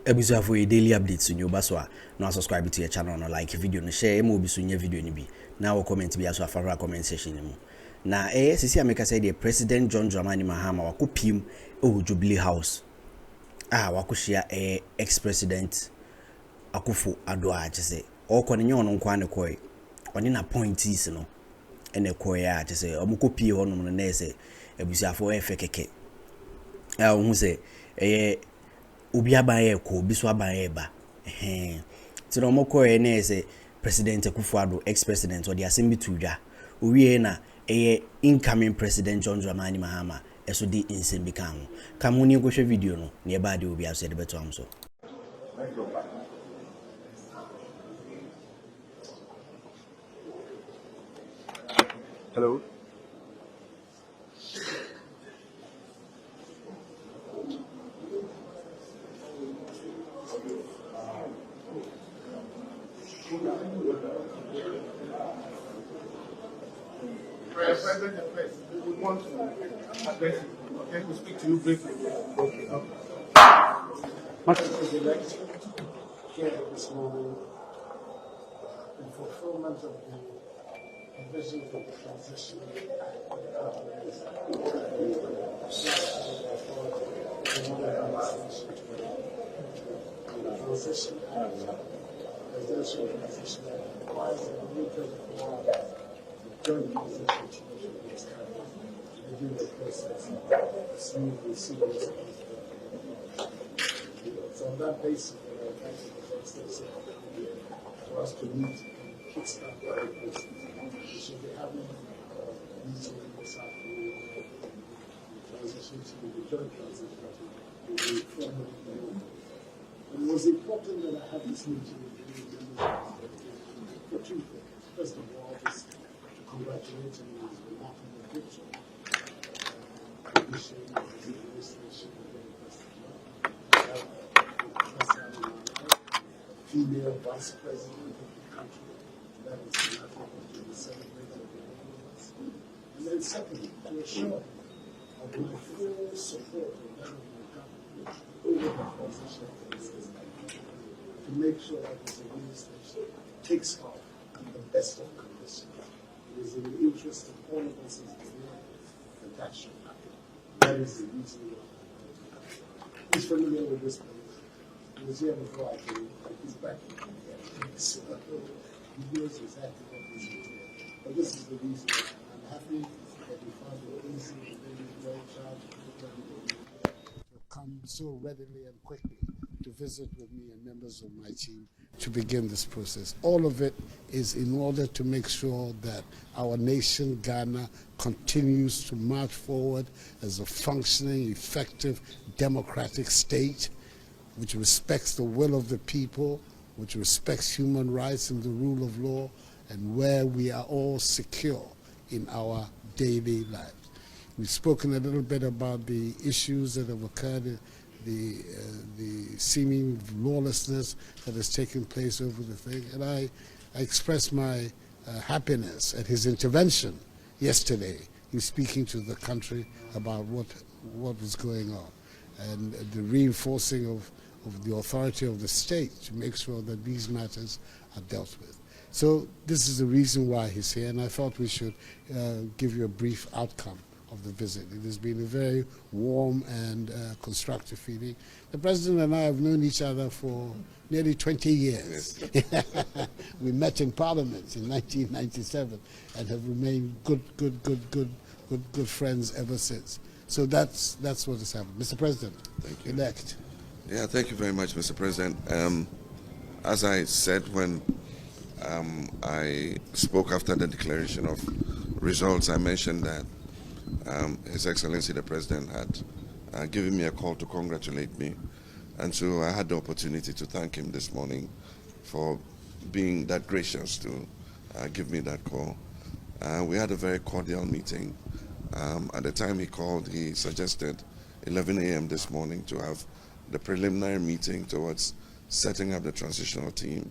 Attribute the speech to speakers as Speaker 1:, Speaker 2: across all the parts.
Speaker 1: Ebusu for daily updates in your baswa. Now subscribe to your channel, no like video, no share, mo bi sunye video ni bi. Now comment bi aso afara comment section ni mo. Na sisi ameka say the President John Dramani Mahama wakopim Jubilee House. Wakushia ex-president Akufo Addo say okone nye ono nkwa ne koy. Oni na appointees no. Ene koy say omukopie hono no na say ebusu afo keke. Hu say obi abaye ko obi so abaye ba ti no mokoye na ese President Akufo Addo ex-president or the assembly tudwa owie na incoming President John Dramani Mahama eso di insembi kan kamuni go hwe video no na e ba de obi aso de beto am so.
Speaker 2: Hello.
Speaker 3: President, we want to address you. Okay, we'll speak to you briefly. Okay.
Speaker 4: Much is elected here this morning in fulfillment of the vision for the transition transition presidential transition requires a new joint position to begin the process smoothly, seamlessly. So on that basis, for us to meet and kickstart the process, we should be having a meeting this afternoon, transition to the joint transition to the formally known. And it was important that I have this meeting with you for two things. First of all, just to congratulate him on his remarkable victory. Female vice president of the country, that is nothing to be celebrated. And then secondly, to assure of my full support of that of my government over the transition process to make sure that this administration takes off the best of conditions. It is in the interest of all of us as a that that should happen. That is the reason why. He's familiar with this place. He was here before I came. He's back here. So he knows exactly what he's doing. But this is the reason why I'm happy that you found it easy and very well charged to come so readily and quickly to visit with me and members of my team to begin this process. All of it is in order to make sure that our nation, Ghana, continues to march forward as a functioning, effective, democratic state which respects the will of the people, which respects human rights and the rule of law, and where we are all secure in our daily lives. We've spoken a little bit about the issues that have occurred, the seeming lawlessness that has taken place over the thing, and I express my happiness at his intervention yesterday in speaking to the country about what was going on, and the reinforcing of the authority of the state to make sure that these matters are dealt with. So this is the reason why he's here, and I thought we should give you a brief outcome of the visit. It has been a very warm and constructive feeling. The President and I have known each other for nearly 20 years. We met in Parliament in 1997 and have remained good friends ever since. So that's what has happened. Mr. President,
Speaker 5: thank you.
Speaker 4: Elect.
Speaker 5: Yeah, thank you very much, Mr. President. As I said when I spoke after the declaration of results, I mentioned that His Excellency the President had given me a call to congratulate me, and so I had the opportunity to thank him this morning for being that gracious to give me that call. We had a very cordial meeting. At the time he called, he suggested 11 a.m. this morning to have the preliminary meeting towards setting up the transitional team,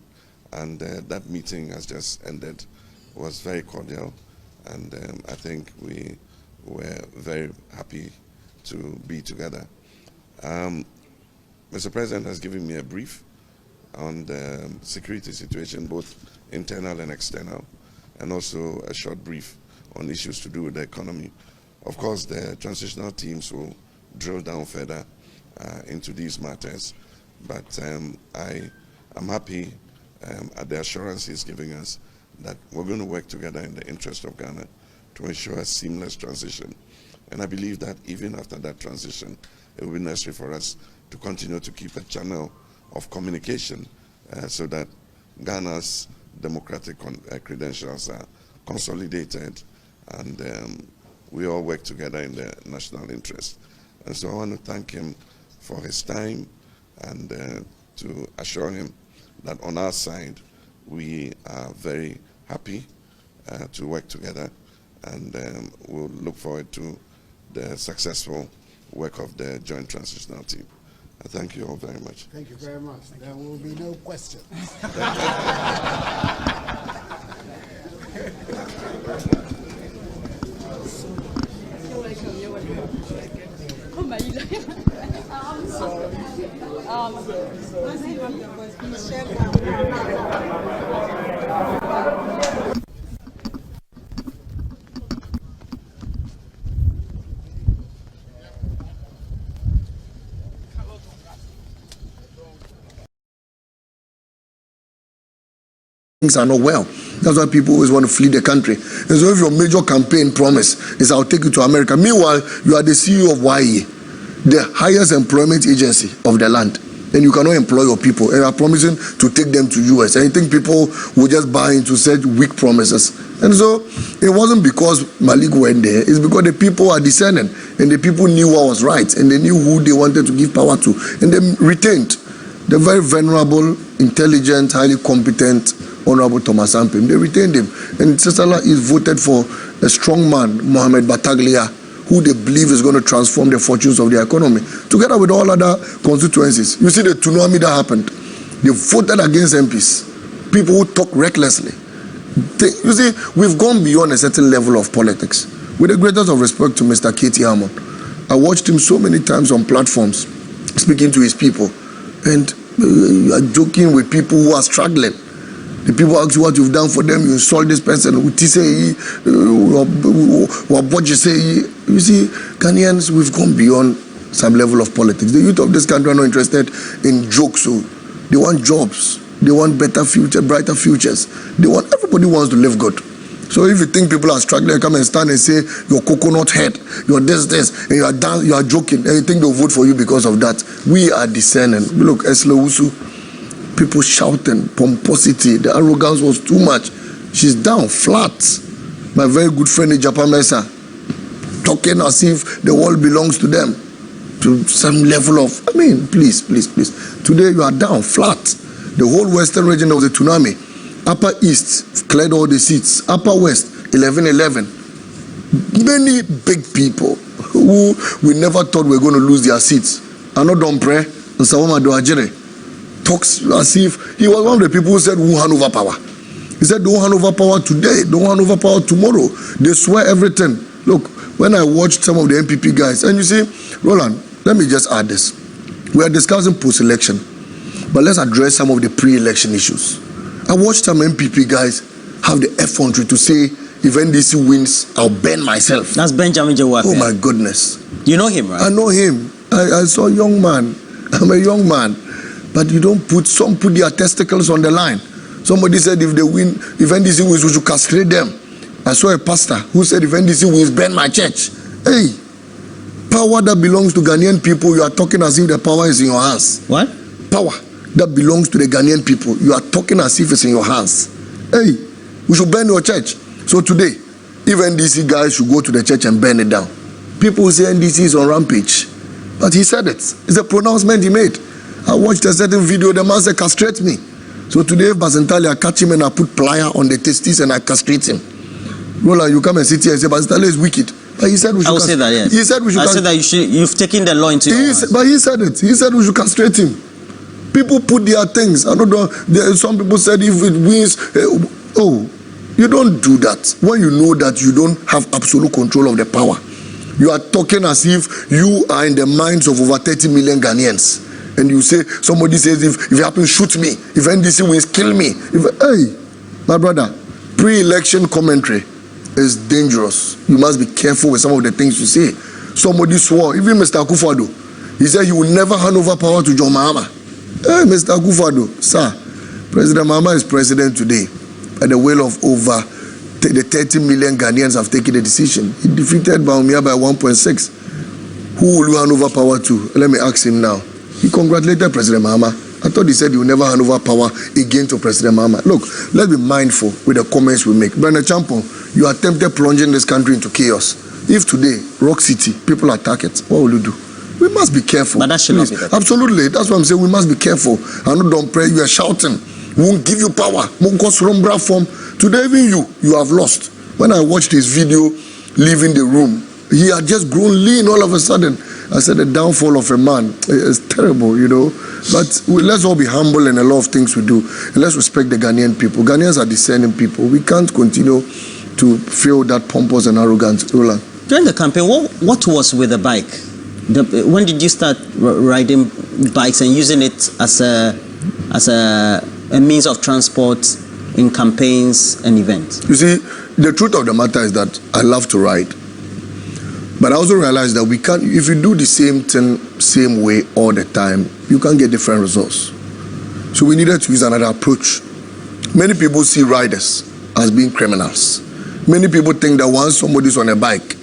Speaker 5: and that meeting has just ended. Was very cordial, and I think we were very happy to be together. Mr. President has given me a brief on the security situation, both internal and external, and also a short brief on issues to do with the economy. Of course, the transitional teams will drill down further into these matters, but I am happy at the assurance he's giving us that we're going to work together in the interest of Ghana to ensure a seamless transition. And I believe that even after that transition, it will be necessary for us to continue to keep a channel of communication so that Ghana's democratic credentials are consolidated and we all work together in the national interest. And so I want to thank him for his time and to assure him that on our side, we are very happy to work together, and we'll look forward to the successful work of the joint transitional team. Thank you all very much.
Speaker 4: Thank you very much. There will be no questions.
Speaker 6: Things are not well. That's why people always want to flee the country. And so if your major campaign promise is I'll take you to America, meanwhile, you are the CEO of YE, the highest employment agency of the land, and you cannot employ your people, and you are promising to take them to US. And you think people will just buy into such weak promises. And so it wasn't because Malik went there, it's because the people are discerning, and the people knew what was right, and they knew who they wanted to give power to, and they retained the very venerable, intelligent, highly competent Honorable Thomas Ampim. They retained him. And Sesala is voted for a strong man, Mohamed Bataglia, who they believe is going to transform the fortunes of the economy, together with all other constituencies. You see the tsunami that happened. They voted against MPs. People who talk recklessly. You see, we've gone beyond a certain level of politics. With the greatest of respect to Mr. Katie Hammond, I watched him so many times on platforms, speaking to his people, and joking with people who are struggling. The people ask you what you've done for them, you insult this person, you see, Ghanaians, we've gone beyond some level of politics. The youth of this country are not interested in jokes, so they want jobs, they want better future, brighter futures. Everybody wants to live good. So if you think people are struggling, come and stand and say, you're coconut head, you're this, and you are joking, and you think they'll vote for you because of that. We are discerning. Look, Eslewusu, people shouting, pomposity, the arrogance was too much. She's down, flat. My very good friend in Japan Mesa, talking as if the world belongs to them, to some level of, please. Today you are down, flat. The whole western region of the tsunami, Upper East cleared all the seats, Upper West, 11-11. Many big people who we never thought were going to lose their seats. Ano Dompre, Nsawama Doajere, talks as if he was one of the people who said, "Who hand over power?" He said, "Don't hand over power today, don't hand over power tomorrow." They swear everything. Look, when I watched some of the MPP guys, and you see, Roland, let me just add this. We are discussing post-election, but let's address some of the pre-election issues. I watched some MPP guys have the effrontery to say, if NDC wins, I'll burn myself.
Speaker 1: That's Benjamin Jawab.
Speaker 6: Oh my goodness.
Speaker 1: You know him, right?
Speaker 6: I know him. I saw a young man. I'm a young man. But you don't put, some put their testicles on the line. Somebody said if NDC wins, we should castrate them. I saw a pastor who said if NDC wins, burn my church. Hey, power that belongs to Ghanaian people, you are talking as if the power is in your hands.
Speaker 1: What?
Speaker 6: Power that belongs to the Ghanaian people, you are talking as if it's in your hands. Hey, we should burn your church. So today, if NDC guys should go to the church and burn it down, people will say NDC is on rampage. But he said it. It's a pronouncement he made. I watched a certain video, the man said, castrate me. So today, if Basentali, I catch him and I put plier on the testes and I castrate him. Roland, you come and sit here and say, Basentali is wicked. But he said we should.
Speaker 1: I will say that, yes.
Speaker 6: He said we should.
Speaker 1: I said that you've taken the law into your hands.
Speaker 6: But he said it. He said we should castrate him. People put their things. I don't know. Some people said if it wins, you don't do that. When you know that you don't have absolute control of the power, you are talking as if you are in the minds of over 30 million Ghanaians. And you say, somebody says, if it happens, shoot me. If NDC wins, kill me. Hey, my brother, pre-election commentary is dangerous. You must be careful with some of the things you say. Somebody swore, even Mr. Akufo Addo, he said he will never hand over power to John Mahama. Hey, Mr. Akufo Addo, sir, President Mahama is president today. At the will of over the 30 million Ghanaians have taken a decision. He defeated Baumia by 1.6. Who will you hand over power to? Let me ask him now. He congratulated President Mahama. I thought he said he will never hand over power again to President Mahama. Look, let's be mindful with the comments we make. Brother Champon, you attempted plunging this country into chaos. If today, Rock City, people attack it, what will you do? We must be careful.
Speaker 1: But that should not be that.
Speaker 6: Absolutely. That's what I'm saying. We must be careful. I know, don't pray. You are shouting. We won't give you power. Today, even you have lost. When I watched his video leaving the room, he had just grown lean all of a sudden. I said the downfall of a man is terrible, you know. But let's all be humble in a lot of things we do. And let's respect the Ghanaian people. Ghanaians are discerning people. We can't continue to feel that pompous and arrogant. Roland.
Speaker 1: During the campaign, what was with the bike? When did you start riding bikes and using it as a means of transport in campaigns and events?
Speaker 6: You see, the truth of the matter is that I love to ride. But I also realize that we can't, if you do the same thing, same way all the time, you can't get different results. So we needed to use another approach. Many people see riders as being criminals. Many people think that once somebody's on a bike,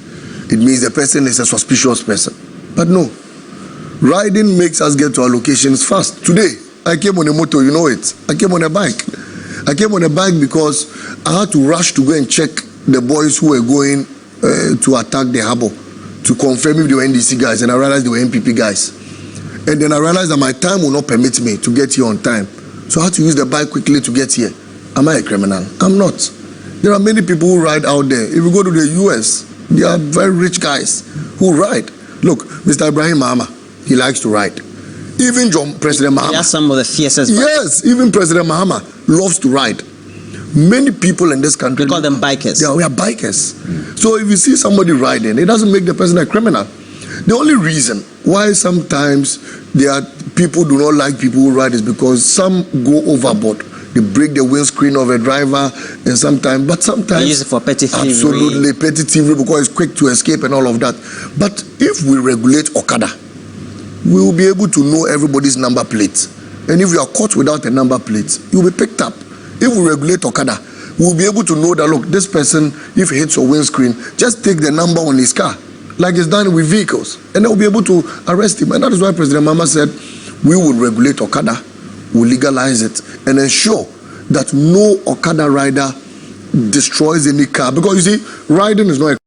Speaker 6: it means the person is a suspicious person. But no. Riding makes us get to our locations fast. Today, I came on a motor, you know it. I came on a bike. I came on a bike because I had to rush to go and check the boys who were going to attack the harbor, to confirm if they were NDC guys, and I realized they were NPP guys. And then I realized that my time will not permit me to get here on time. So I had to use the bike quickly to get here. Am I a criminal? I'm not. There are many people who ride out there. If you go to the US, there are very rich guys who ride. Look, Mr. Ibrahim Mahama, he likes to ride. Even President Mahama.
Speaker 1: They are some of the fiercest.
Speaker 6: Yes, even President Mahama loves to ride. Many people in this country,
Speaker 1: we call them bikers.
Speaker 6: Yeah, we are bikers. So if you see somebody riding, it doesn't make the person a criminal. The only reason why sometimes there are people do not like people who ride is because some go overboard. They break the windscreen of a driver, and sometimes
Speaker 1: they use it for petty thievery.
Speaker 6: Absolutely, petty thievery, because it's quick to escape and all of that. But if we regulate Okada, we will be able to know everybody's number plate. And if you are caught without a number plate, you'll be picked up. If we regulate Okada, we'll be able to know that, look, this person, if he hits your windscreen, just take the number on his car, like it's done with vehicles, and they'll be able to arrest him. And that is why President Mahama said, we will regulate Okada, we'll legalize it, and ensure that no Okada rider destroys any car. Because you see, riding is not a